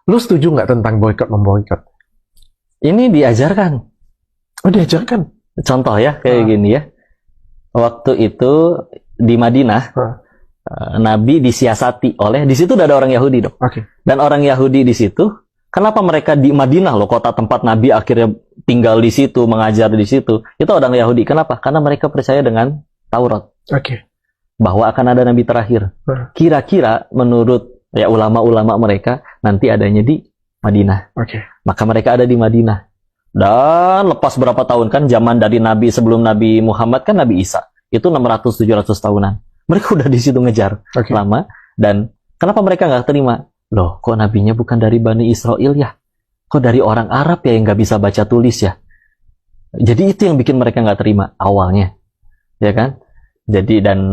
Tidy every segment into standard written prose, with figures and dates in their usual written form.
Lu setuju nggak tentang boikot-memboikot? Ini diajarkan. Oh, diajarkan? Contoh ya, kayak gini ya. Waktu itu di Madinah, Nabi disiasati oleh, di situ udah ada orang Yahudi dong. Dan orang Yahudi di situ, kenapa mereka di Madinah loh, kota tempat Nabi akhirnya tinggal di situ, mengajar di situ, itu orang Yahudi. Kenapa? Karena mereka percaya dengan Taurat. Bahwa akan ada Nabi terakhir. Kira-kira menurut ya ulama-ulama mereka, nanti adanya di Madinah. Maka mereka ada di Madinah. Dan lepas berapa tahun kan, zaman dari Nabi sebelum Nabi Muhammad kan Nabi Isa. Itu 600-700 tahunan. Mereka udah di situ ngejar lama. Dan kenapa mereka nggak terima? Loh, kok nabinya bukan dari Bani Israel ya? Kok dari orang Arab ya yang nggak bisa baca tulis ya? Jadi itu yang bikin mereka nggak terima awalnya, ya kan? Jadi dan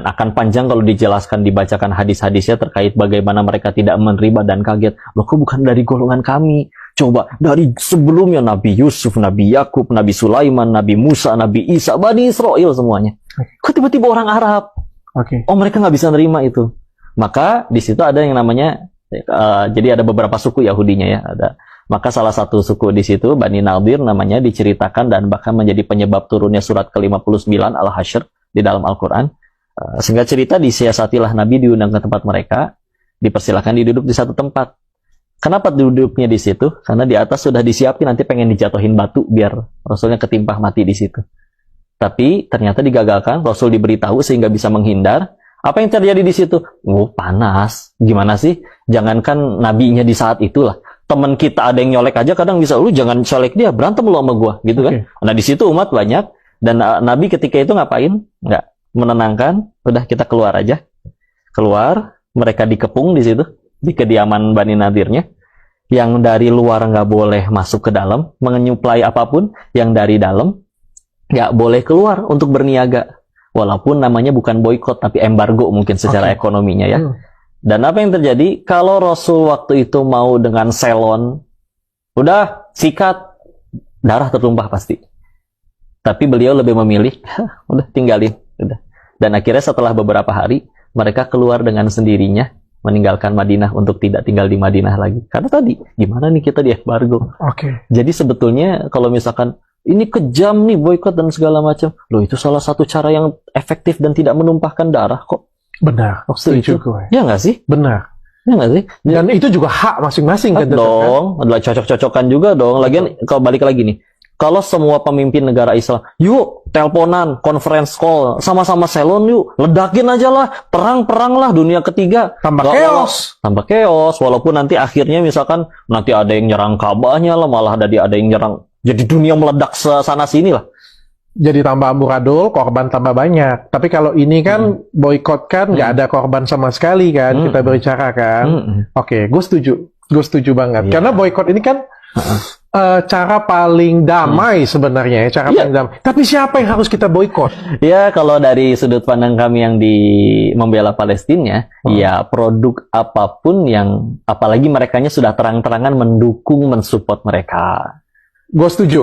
akan panjang kalau dijelaskan, dibacakan hadis-hadisnya terkait bagaimana mereka tidak menerima dan kaget. Loh, kok bukan dari golongan kami? Coba dari sebelumnya Nabi Yusuf, Nabi Yakub, Nabi Sulaiman, Nabi Musa, Nabi Isa, Bani Israel semuanya. Kok tiba-tiba orang Arab? Oh, mereka nggak bisa nerima itu. Maka di situ ada yang namanya, jadi ada beberapa suku Yahudinya ya. Maka salah satu suku di situ, Bani Nadir namanya, diceritakan dan bahkan menjadi penyebab turunnya surat ke-59 Al-Hasyr di dalam Al-Quran. Sehingga cerita disiasatilah Nabi diundang ke tempat mereka, dipersilakan duduk di satu tempat. Kenapa duduknya di situ? Karena di atas sudah disiapin nanti pengen dijatuhin batu biar Rasulnya ketimpah mati di situ. Tapi ternyata digagalkan, Rasul diberitahu sehingga bisa menghindar. Apa yang terjadi di situ? Oh, panas. Gimana sih? Jangankan nabinya di saat itulah. Teman kita ada yang nyolek aja kadang bisa, lu jangan colek dia, berantem lu sama gua, gitu kan? Nah, di situ umat banyak dan Nabi ketika itu ngapain? Nggak menenangkan, udah kita keluar aja. Keluar, mereka dikepung di situ, di kediaman Bani Nadirnya. Yang dari luar nggak boleh masuk ke dalam, menyuplai apapun. Yang dari dalam nggak boleh keluar untuk berniaga. Walaupun namanya bukan boikot, tapi embargo mungkin secara ekonominya ya. Dan apa yang terjadi? Kalau Rasul waktu itu mau dengan selon, udah sikat, darah tertumpah pasti. Tapi beliau lebih memilih, udah tinggalin. Udah. Dan akhirnya setelah beberapa hari, mereka keluar dengan sendirinya, meninggalkan Madinah untuk tidak tinggal di Madinah lagi. Karena tadi, gimana nih kita di embargo? Jadi sebetulnya kalau misalkan, ini kejam nih boikot dan segala macam. Loh, itu salah satu cara yang efektif dan tidak menumpahkan darah kok. Benar, setuju gue. Ya nggak sih? Benar. Ya nggak sih? Dan itu juga hak masing-masing kan? Dong, adalah cocok-cocokan juga dong. Lagian kalau balik lagi nih, kalau semua pemimpin negara Islam, yuk teleponan, conference call, sama-sama selon yuk, ledakin aja lah, perang-perang lah dunia ketiga. Tambah chaos, walaupun nanti akhirnya misalkan nanti ada yang nyerang Ka'bahnya lah, malah ada yang nyerang, jadi dunia meledak sana sini lah. Jadi tambah amburadul, korban tambah banyak. Tapi kalau ini kan boikot kan nggak ada korban sama sekali kan, kita berbicara kan. Gue setuju banget. Karena boikot ini kan cara paling damai sebenarnya ya, paling damai. Tapi siapa yang harus kita boikot? Ya, kalau dari sudut pandang kami yang di membela Palestina, ya produk apapun yang, apalagi merekanya sudah terang-terangan mendukung, mensupport mereka. Gue setuju.